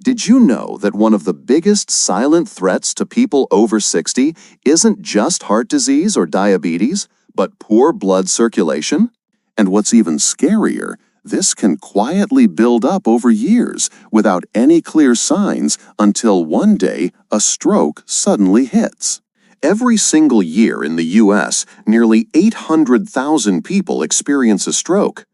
Did you know that one of the biggest silent threats to people over 60 isn't just heart disease or diabetes, but poor blood circulation? And what's even scarier, this can quietly build up over years without any clear signs until one day a stroke suddenly hits. Every single year in the U.S., nearly 800,000 people experience a stroke.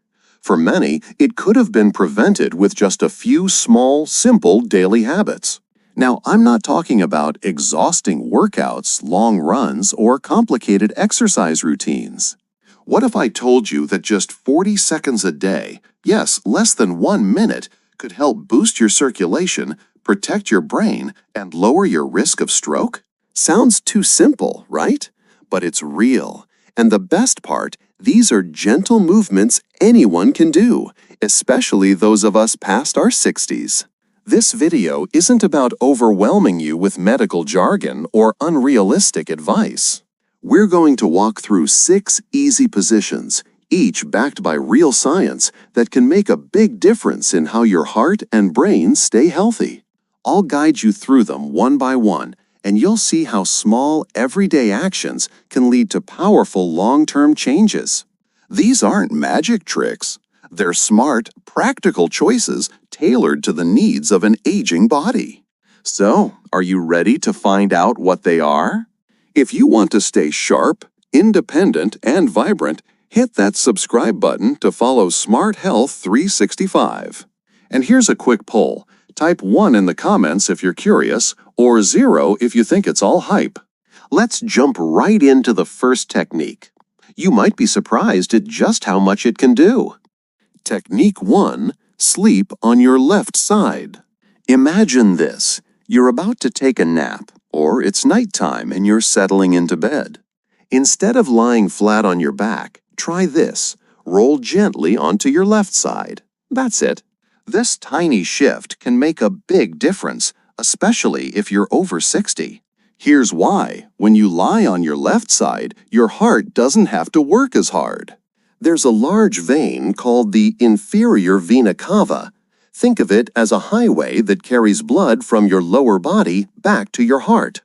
For many, it could have been prevented with just a few small, simple daily habits. Now, I'm not talking about exhausting workouts, long runs, or complicated exercise routines. What if I told you that just 40 seconds a day, yes, less than 1 minute, could help boost your circulation, protect your brain, and lower your risk of stroke? Sounds too simple, right? But it's real. And the best part, these are gentle movements anyone can do, especially those of us past our 60s. This video isn't about overwhelming you with medical jargon or unrealistic advice. We're going to walk through 6 easy positions, each backed by real science, that can make a big difference in how your heart and brain stay healthy. I'll guide you through them one by one, and you'll see how small, everyday actions can lead to powerful long-term changes. These aren't magic tricks. They're smart, practical choices tailored to the needs of an aging body. So, are you ready to find out what they are? If you want to stay sharp, independent, and vibrant, hit that subscribe button to follow Smart Health 365. And here's a quick poll. Type 1 in the comments if you're curious, or 0 if you think it's all hype. Let's jump right into the first technique. You might be surprised at just how much it can do. Technique 1. Sleep on your left side. Imagine this. You're about to take a nap, or it's nighttime and you're settling into bed. Instead of lying flat on your back, try this. Roll gently onto your left side. That's it. This tiny shift can make a big difference, especially if you're over 60. Here's why. When you lie on your left side, your heart doesn't have to work as hard. There's a large vein called the inferior vena cava. Think of it as a highway that carries blood from your lower body back to your heart.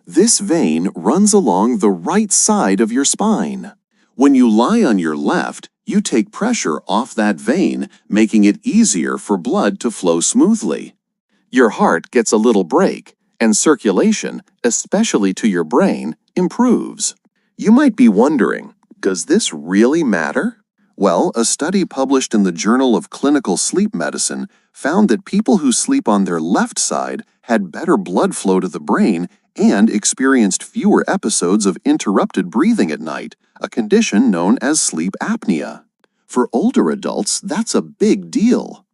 This vein runs along the right side of your spine. When you lie on your left, you take pressure off that vein, making it easier for blood to flow smoothly. Your heart gets a little break, and circulation, especially to your brain, improves. You might be wondering, does this really matter? Well, a study published in the Journal of Clinical Sleep Medicine found that people who sleep on their left side had better blood flow to the brain and experienced fewer episodes of interrupted breathing at night, a condition known as sleep apnea. For older adults, that's a big deal.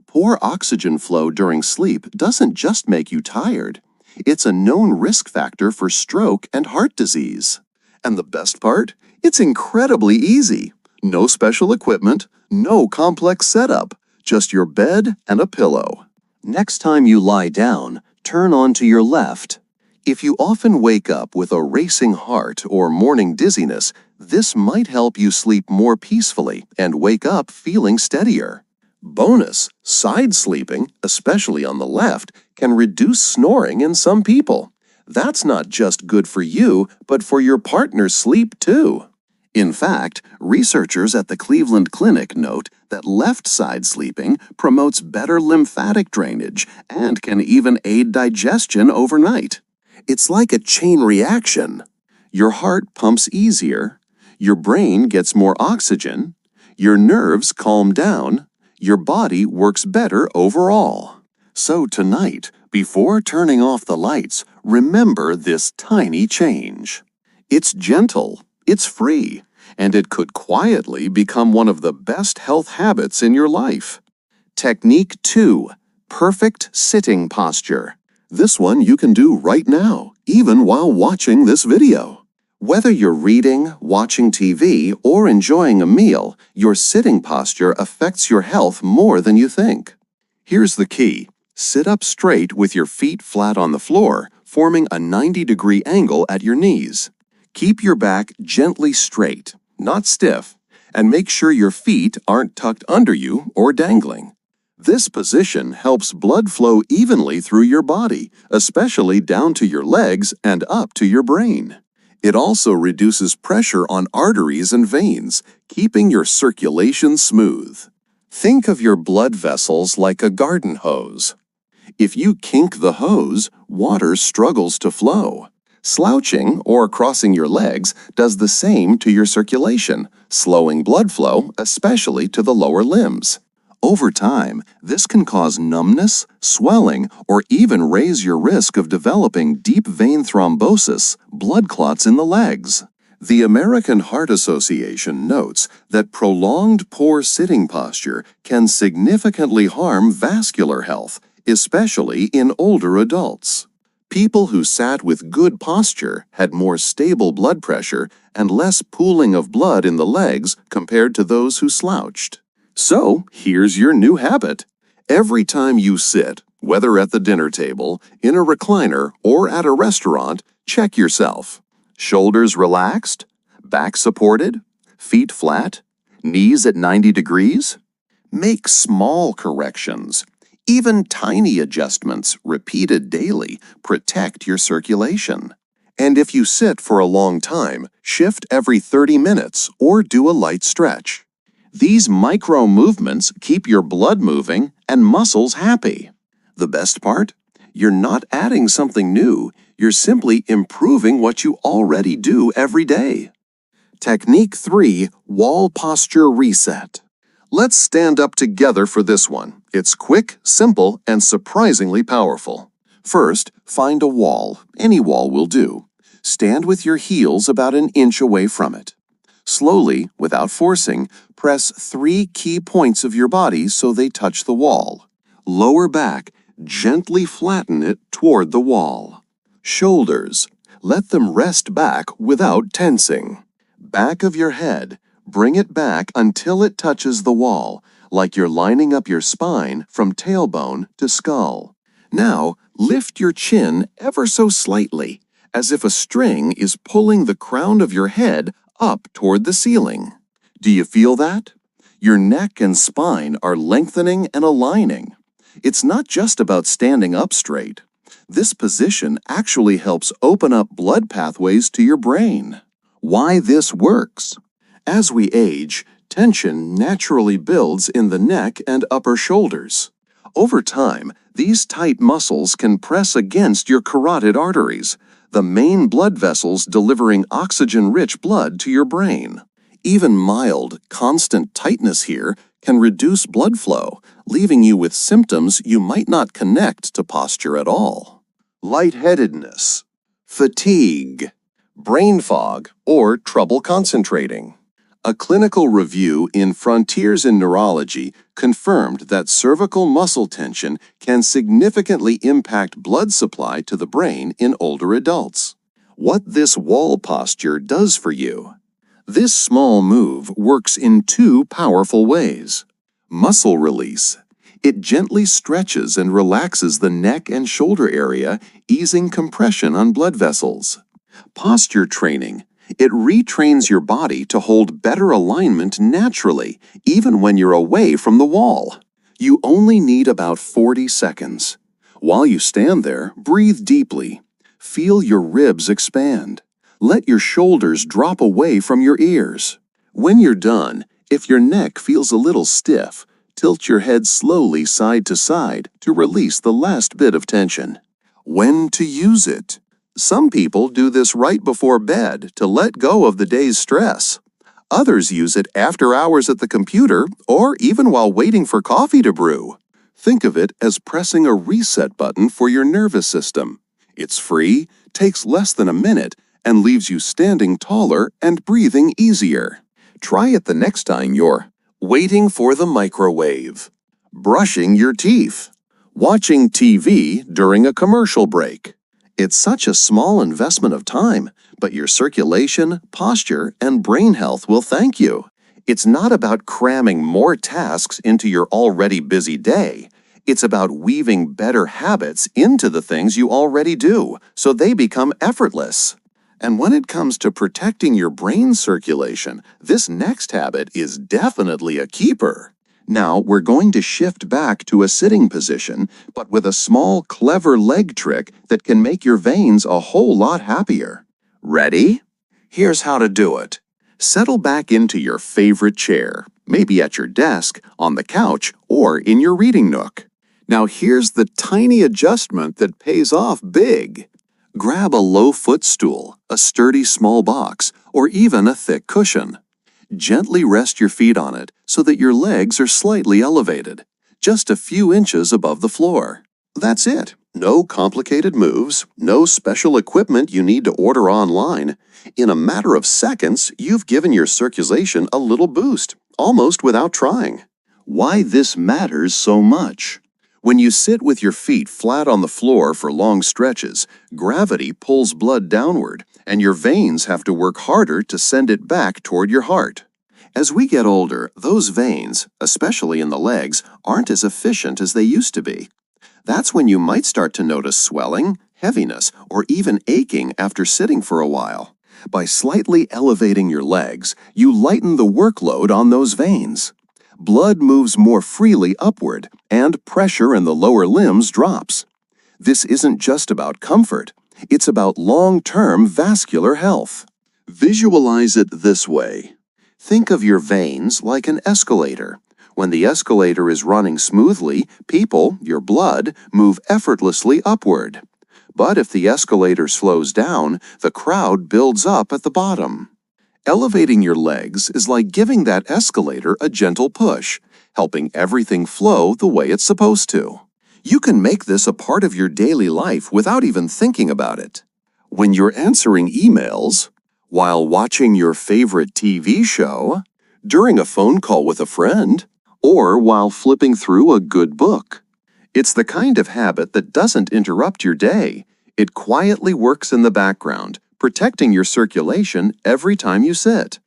Poor oxygen flow during sleep doesn't just make you tired. It's a known risk factor for stroke and heart disease. And the best part? It's incredibly easy. No special equipment, no complex setup, just your bed and a pillow. Next time you lie down, turn onto your left. If you often wake up with a racing heart or morning dizziness, this might help you sleep more peacefully and wake up feeling steadier. Bonus, side sleeping, especially on the left, can reduce snoring in some people. That's not just good for you, but for your partner's sleep too. In fact, researchers at the Cleveland Clinic note that left-side sleeping promotes better lymphatic drainage and can even aid digestion overnight. It's like a chain reaction. Your heart pumps easier, your brain gets more oxygen, your nerves calm down, your body works better overall. So tonight, before turning off the lights, remember this tiny change. It's gentle, it's free, and it could quietly become one of the best health habits in your life. Technique 2. Perfect sitting posture. This one you can do right now, even while watching this video. Whether you're reading, watching TV, or enjoying a meal, your sitting posture affects your health more than you think. Here's the key. Sit up straight with your feet flat on the floor, forming a 90-degree angle at your knees. Keep your back gently straight, not stiff, and make sure your feet aren't tucked under you or dangling. This position helps blood flow evenly through your body, especially down to your legs and up to your brain. It also reduces pressure on arteries and veins, keeping your circulation smooth. Think of your blood vessels like a garden hose. If you kink the hose, water struggles to flow. Slouching or crossing your legs does the same to your circulation, slowing blood flow, especially to the lower limbs. Over time, this can cause numbness, swelling, or even raise your risk of developing deep vein thrombosis, blood clots in the legs. The American Heart Association notes that prolonged poor sitting posture can significantly harm vascular health, especially in older adults. People who sat with good posture had more stable blood pressure and less pooling of blood in the legs compared to those who slouched. So, here's your new habit. Every time you sit, whether at the dinner table, in a recliner, or at a restaurant, check yourself. Shoulders relaxed? Back supported? Feet flat? Knees at 90 degrees? Make small corrections. Even tiny adjustments, repeated daily, protect your circulation. And if you sit for a long time, shift every 30 minutes or do a light stretch. These micro movements keep your blood moving and muscles happy. The best part? You're not adding something new, you're simply improving what you already do every day. Technique 3, Wall Posture Reset. Let's stand up together for this one. It's quick, simple, and surprisingly powerful. First, find a wall. Any wall will do. Stand with your heels about an inch away from it. Slowly, without forcing, press 3 key points of your body so they touch the wall. Lower back, gently flatten it toward the wall. Shoulders, let them rest back without tensing. Back of your head, bring it back until it touches the wall, like you're lining up your spine from tailbone to skull. Now, lift your chin ever so slightly, as if a string is pulling the crown of your head up toward the ceiling. Do you feel that? Your neck and spine are lengthening and aligning. It's not just about standing up straight. This position actually helps open up blood pathways to your brain. Why this works? As we age, tension naturally builds in the neck and upper shoulders. Over time, these tight muscles can press against your carotid arteries, the main blood vessels delivering oxygen-rich blood to your brain. Even mild, constant tightness here can reduce blood flow, leaving you with symptoms you might not connect to posture at all. Lightheadedness, fatigue, brain fog, or trouble concentrating. A clinical review in Frontiers in Neurology confirmed that cervical muscle tension can significantly impact blood supply to the brain in older adults. What this wall posture does for you. This small move works in 2 powerful ways. Muscle release. It gently stretches and relaxes the neck and shoulder area, easing compression on blood vessels. Posture training. It retrains your body to hold better alignment naturally, even when you're away from the wall. You only need about 40 seconds. While you stand there, breathe deeply. Feel your ribs expand. Let your shoulders drop away from your ears. When you're done, if your neck feels a little stiff, tilt your head slowly side to side to release the last bit of tension. When to use it? Some people do this right before bed to let go of the day's stress. Others use it after hours at the computer or even while waiting for coffee to brew. Think of it as pressing a reset button for your nervous system. It's free, takes less than a minute, and leaves you standing taller and breathing easier. Try it the next time you're waiting for the microwave, brushing your teeth, watching TV during a commercial break. It's such a small investment of time, but your circulation, posture, and brain health will thank you. It's not about cramming more tasks into your already busy day. It's about weaving better habits into the things you already do, so they become effortless. And when it comes to protecting your brain circulation, this next habit is definitely a keeper. Now we're going to shift back to a sitting position, but with a small, clever leg trick that can make your veins a whole lot happier. Ready? Here's how to do it. Settle back into your favorite chair, maybe at your desk, on the couch, or in your reading nook. Now here's the tiny adjustment that pays off big. Grab a low footstool, a sturdy small box, or even a thick cushion. Gently rest your feet on it so that your legs are slightly elevated, just a few inches above the floor. That's it. No complicated moves, no special equipment you need to order online. In a matter of seconds, you've given your circulation a little boost, almost without trying. Why this matters so much? When you sit with your feet flat on the floor for long stretches, gravity pulls blood downward, and your veins have to work harder to send it back toward your heart. As we get older, those veins, especially in the legs, aren't as efficient as they used to be. That's when you might start to notice swelling, heaviness, or even aching after sitting for a while. By slightly elevating your legs, you lighten the workload on those veins. Blood moves more freely upward, and pressure in the lower limbs drops. This isn't just about comfort, it's about long-term vascular health. Visualize it this way. Think of your veins like an escalator. When the escalator is running smoothly, people, your blood, move effortlessly upward. But if the escalator slows down, the crowd builds up at the bottom. Elevating your legs is like giving that escalator a gentle push, helping everything flow the way it's supposed to. You can make this a part of your daily life without even thinking about it. When you're answering emails, while watching your favorite TV show, during a phone call with a friend, or while flipping through a good book. It's the kind of habit that doesn't interrupt your day. It quietly works in the background, protecting your circulation every time you sit.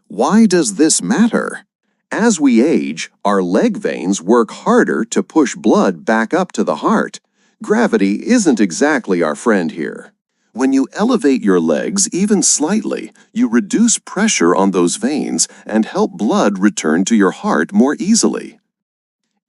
Why does this matter? As we age, our leg veins work harder to push blood back up to the heart. Gravity isn't exactly our friend here. When you elevate your legs even slightly, you reduce pressure on those veins and help blood return to your heart more easily.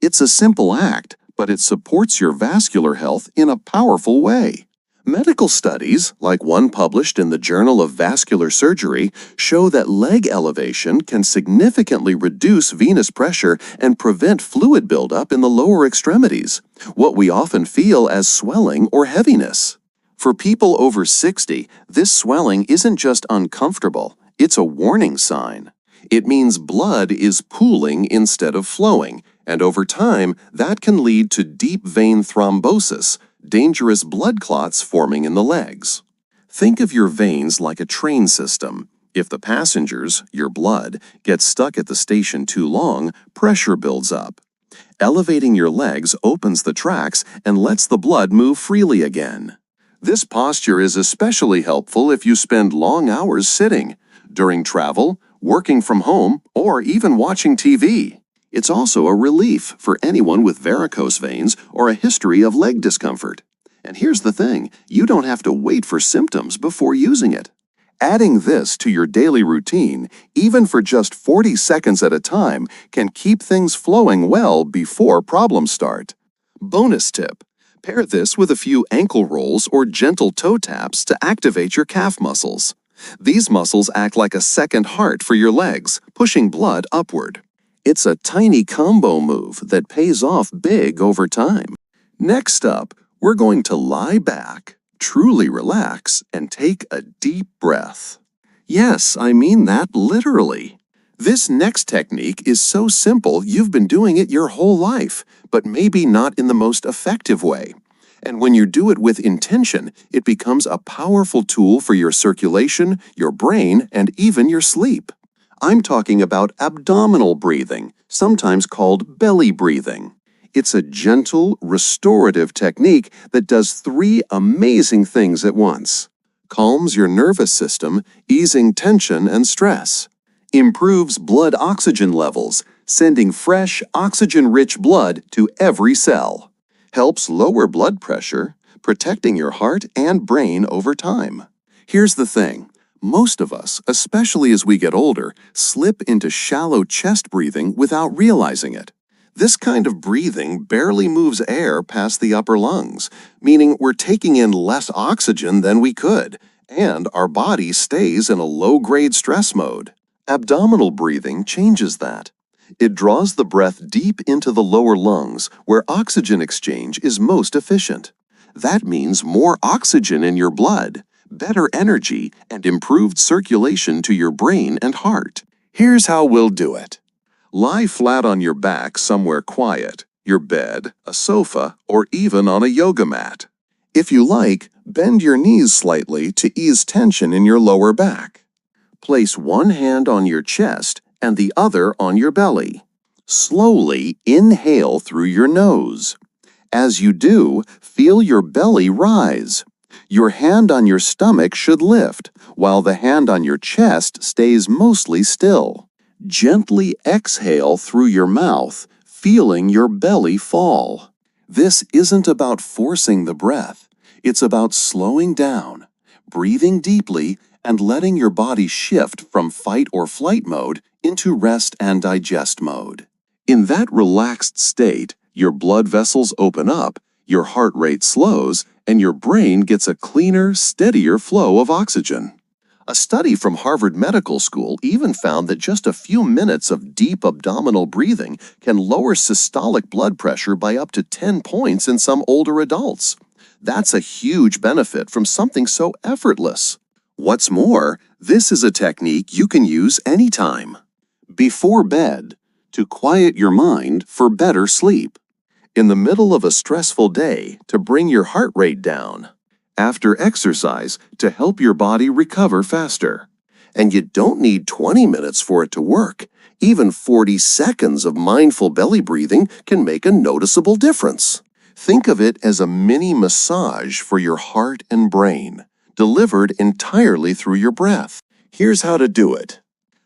It's a simple act, but it supports your vascular health in a powerful way. Medical studies, like one published in the Journal of Vascular Surgery, show that leg elevation can significantly reduce venous pressure and prevent fluid buildup in the lower extremities, what we often feel as swelling or heaviness. For people over 60, this swelling isn't just uncomfortable, it's a warning sign. It means blood is pooling instead of flowing, and over time, that can lead to deep vein thrombosis, dangerous blood clots forming in the legs. Think of your veins like a train system. If the passengers, your blood, get stuck at the station too long, pressure builds up. Elevating your legs opens the tracks and lets the blood move freely again. This posture is especially helpful if you spend long hours sitting, during travel, working from home, or even watching TV. It's also a relief for anyone with varicose veins or a history of leg discomfort. And here's the thing, you don't have to wait for symptoms before using it. Adding this to your daily routine, even for just 40 seconds at a time, can keep things flowing well before problems start. Bonus tip. Pair this with a few ankle rolls or gentle toe taps to activate your calf muscles. These muscles act like a second heart for your legs, pushing blood upward. It's a tiny combo move that pays off big over time. Next up, we're going to lie back, truly relax, and take a deep breath. Yes, I mean that literally. This next technique is so simple you've been doing it your whole life, but maybe not in the most effective way. And when you do it with intention, it becomes a powerful tool for your circulation, your brain, and even your sleep. I'm talking about abdominal breathing, sometimes called belly breathing. It's a gentle, restorative technique that does 3 amazing things at once. Calms your nervous system, easing tension and stress. Improves blood oxygen levels, sending fresh, oxygen-rich blood to every cell. Helps lower blood pressure, protecting your heart and brain over time. Here's the thing. Most of us, especially as we get older, slip into shallow chest breathing without realizing it. This kind of breathing barely moves air past the upper lungs, meaning we're taking in less oxygen than we could, and our body stays in a low-grade stress mode. Abdominal breathing changes that. It draws the breath deep into the lower lungs, where oxygen exchange is most efficient. That means more oxygen in your blood, better energy, and improved circulation to your brain and heart. Here's how we'll do it. Lie flat on your back somewhere quiet, your bed, a sofa, or even on a yoga mat. If you like, bend your knees slightly to ease tension in your lower back. Place one hand on your chest and the other on your belly. Slowly inhale through your nose. As you do, feel your belly rise. Your hand on your stomach should lift, while the hand on your chest stays mostly still. Gently exhale through your mouth, feeling your belly fall. This isn't about forcing the breath. It's about slowing down, breathing deeply, and letting your body shift from fight or flight mode into rest and digest mode. In that relaxed state, your blood vessels open up, your heart rate slows, and your brain gets a cleaner, steadier flow of oxygen. A study from Harvard Medical School even found that just a few minutes of deep abdominal breathing can lower systolic blood pressure by up to 10 points in some older adults. That's a huge benefit from something so effortless. What's more, this is a technique you can use anytime. Before bed, to quiet your mind for better sleep. In the middle of a stressful day, to bring your heart rate down. After exercise, to help your body recover faster. And you don't need 20 minutes for it to work. Even 40 seconds of mindful belly breathing can make a noticeable difference. Think of it as a mini massage for your heart and brain, delivered entirely through your breath. Here's how to do it.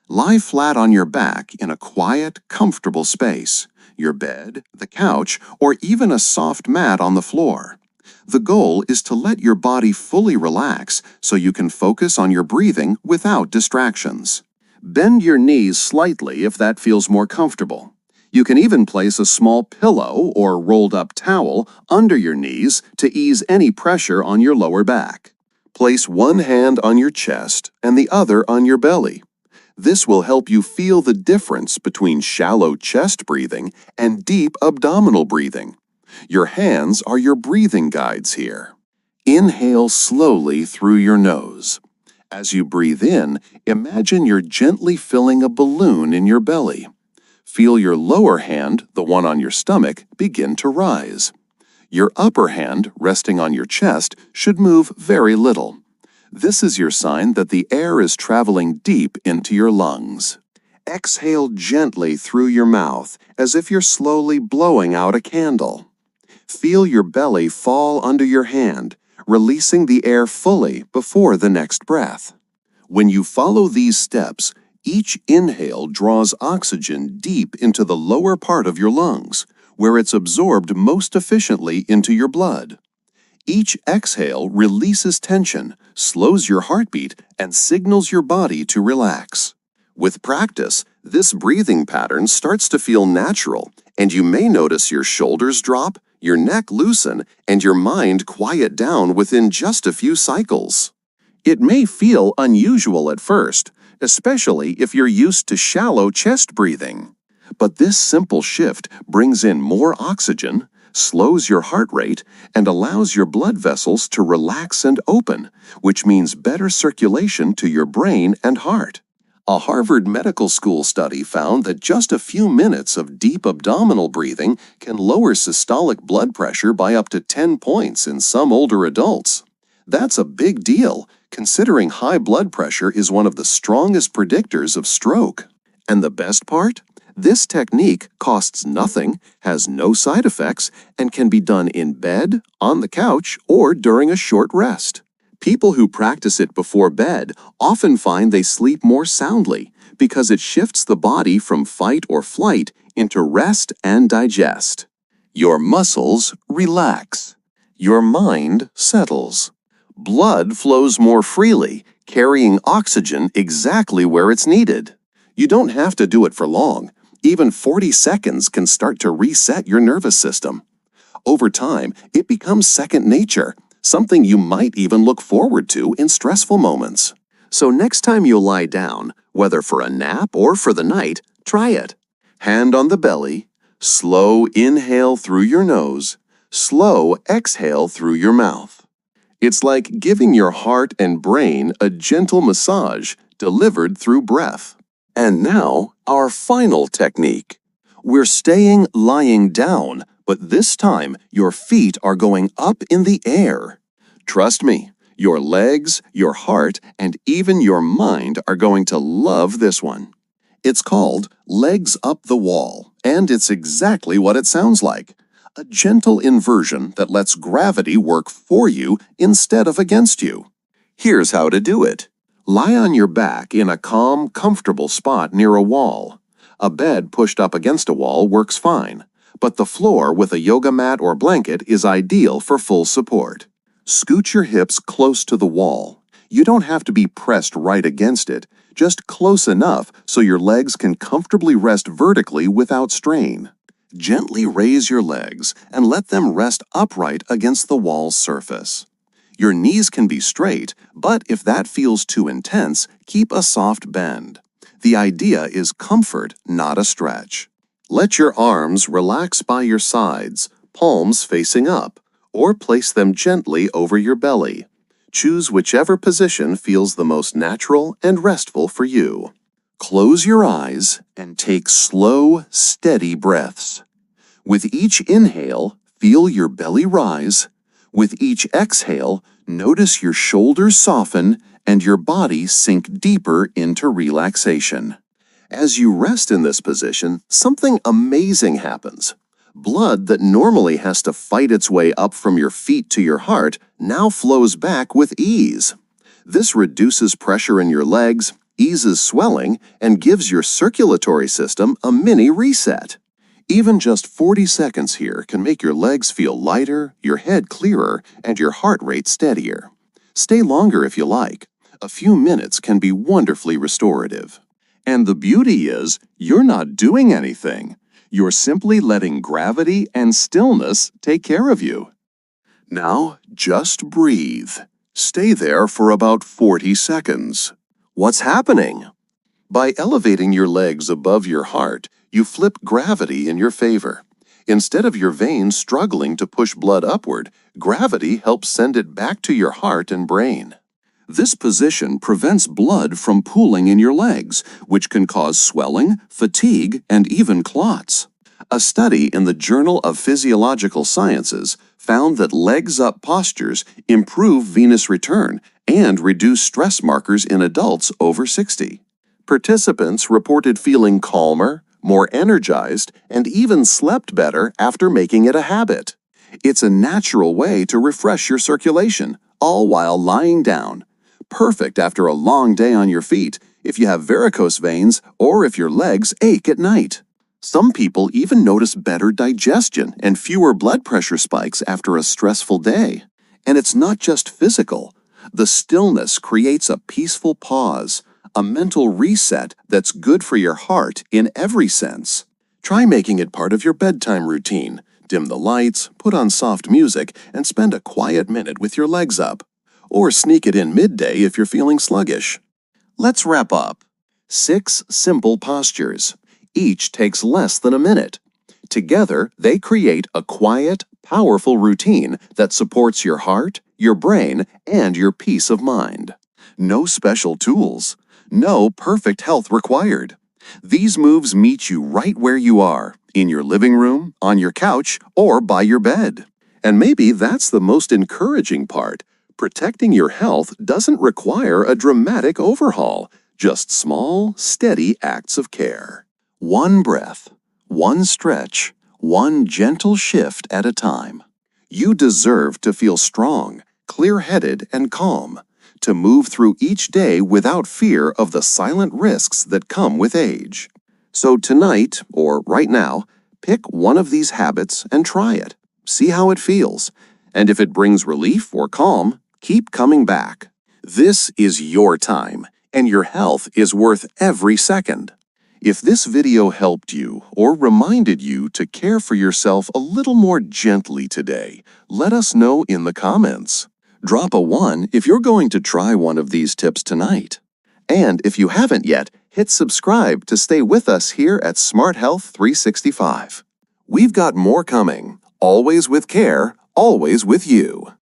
Lie flat on your back in a quiet, comfortable space, your bed, the couch, or even a soft mat on the floor. The goal is to let your body fully relax so you can focus on your breathing without distractions. Bend your knees slightly if that feels more comfortable. You can even place a small pillow or rolled-up towel under your knees to ease any pressure on your lower back. Place one hand on your chest and the other on your belly. This will help you feel the difference between shallow chest breathing and deep abdominal breathing. Your hands are your breathing guides here. Inhale slowly through your nose. As you breathe in, imagine you're gently filling a balloon in your belly. Feel your lower hand, the one on your stomach, begin to rise. Your upper hand, resting on your chest, should move very little. This is your sign that the air is traveling deep into your lungs. Exhale gently through your mouth, as if you're slowly blowing out a candle. Feel your belly fall under your hand, releasing the air fully before the next breath. When you follow these steps, each inhale draws oxygen deep into the lower part of your lungs, where it's absorbed most efficiently into your blood. Each exhale releases tension, slows your heartbeat, and signals your body to relax. With practice, this breathing pattern starts to feel natural, and you may notice your shoulders drop, your neck loosen, and your mind quiet down within just a few cycles. It may feel unusual at first, especially if you're used to shallow chest breathing. But this simple shift brings in more oxygen, slows your heart rate, and allows your blood vessels to relax and open, which means better circulation to your brain and heart. A Harvard Medical School study found that just a few minutes of deep abdominal breathing can lower systolic blood pressure by up to 10 points in some older adults. That's a big deal, considering high blood pressure is one of the strongest predictors of stroke. And the best part? This technique costs nothing, has no side effects, and can be done in bed, on the couch, or during a short rest. People who practice it before bed often find they sleep more soundly because it shifts the body from fight or flight into rest and digest. Your muscles relax. Your mind settles. Blood flows more freely, carrying oxygen exactly where it's needed. You don't have to do it for long. Even 40 seconds can start to reset your nervous system. Over time, it becomes second nature, something you might even look forward to in stressful moments. So next time you lie down, whether for a nap or for the night, try it. Hand on the belly, slow inhale through your nose, slow exhale through your mouth. It's like giving your heart and brain a gentle massage delivered through breath. And now, our final technique. We're staying lying down, but this time your feet are going up in the air. Trust me, your legs, your heart, and even your mind are going to love this one. It's called legs up the wall, and it's exactly what it sounds like. A gentle inversion that lets gravity work for you instead of against you. Here's how to do it. Lie on your back in a calm, comfortable spot near a wall. A bed pushed up against a wall works fine, but the floor with a yoga mat or blanket is ideal for full support. Scoot your hips close to the wall. You don't have to be pressed right against it, just close enough so your legs can comfortably rest vertically without strain. Gently raise your legs and let them rest upright against the wall's surface. Your knees can be straight, but if that feels too intense, keep a soft bend. The idea is comfort, not a stretch. Let your arms relax by your sides, palms facing up, or place them gently over your belly. Choose whichever position feels the most natural and restful for you. Close your eyes and take slow, steady breaths. With each inhale, feel your belly rise. With each exhale, notice your shoulders soften and your body sink deeper into relaxation. As you rest in this position, something amazing happens. Blood that normally has to fight its way up from your feet to your heart now flows back with ease. This reduces pressure in your legs, eases swelling, and gives your circulatory system a mini reset. Even just 40 seconds here can make your legs feel lighter, your head clearer, and your heart rate steadier. Stay longer if you like. A few minutes can be wonderfully restorative. And the beauty is, you're not doing anything. You're simply letting gravity and stillness take care of you. Now, just breathe. Stay there for about 40 seconds. What's happening? By elevating your legs above your heart, you flip gravity in your favor. Instead of your veins struggling to push blood upward, gravity helps send it back to your heart and brain. This position prevents blood from pooling in your legs, which can cause swelling, fatigue, and even clots. A study in the Journal of Physiological Sciences found that legs-up postures improve venous return and reduce stress markers in adults over 60. Participants reported feeling calmer, more energized, and even slept better after making it a habit. It's a natural way to refresh your circulation, all while lying down. Perfect after a long day on your feet, if you have varicose veins or if your legs ache at night. Some people even notice better digestion and fewer blood pressure spikes after a stressful day. And it's not just physical. The stillness creates a peaceful pause, a mental reset that's good for your heart in every sense. Try making it part of your bedtime routine. Dim the lights, put on soft music, and spend a quiet minute with your legs up. Or sneak it in midday if you're feeling sluggish. Let's wrap up. 6 simple postures. Each takes less than a minute. Together, they create a quiet, powerful routine that supports your heart, your brain, and your peace of mind. No special tools. No perfect health required. These moves meet you right where you are, in your living room, on your couch, or by your bed. And maybe that's the most encouraging part. Protecting your health doesn't require a dramatic overhaul, just small, steady acts of care. One breath, one stretch, one gentle shift at a time. You deserve to feel strong, clear-headed, and calm, to move through each day without fear of the silent risks that come with age. So tonight, or right now, pick one of these habits and try it. See how it feels. And if it brings relief or calm, keep coming back. This is your time, and your health is worth every second. If this video helped you or reminded you to care for yourself a little more gently today, let us know in the comments. Drop a 1 if you're going to try one of these tips tonight. And if you haven't yet, hit subscribe to stay with us here at Smart Health 365. We've got more coming, always with care, always with you.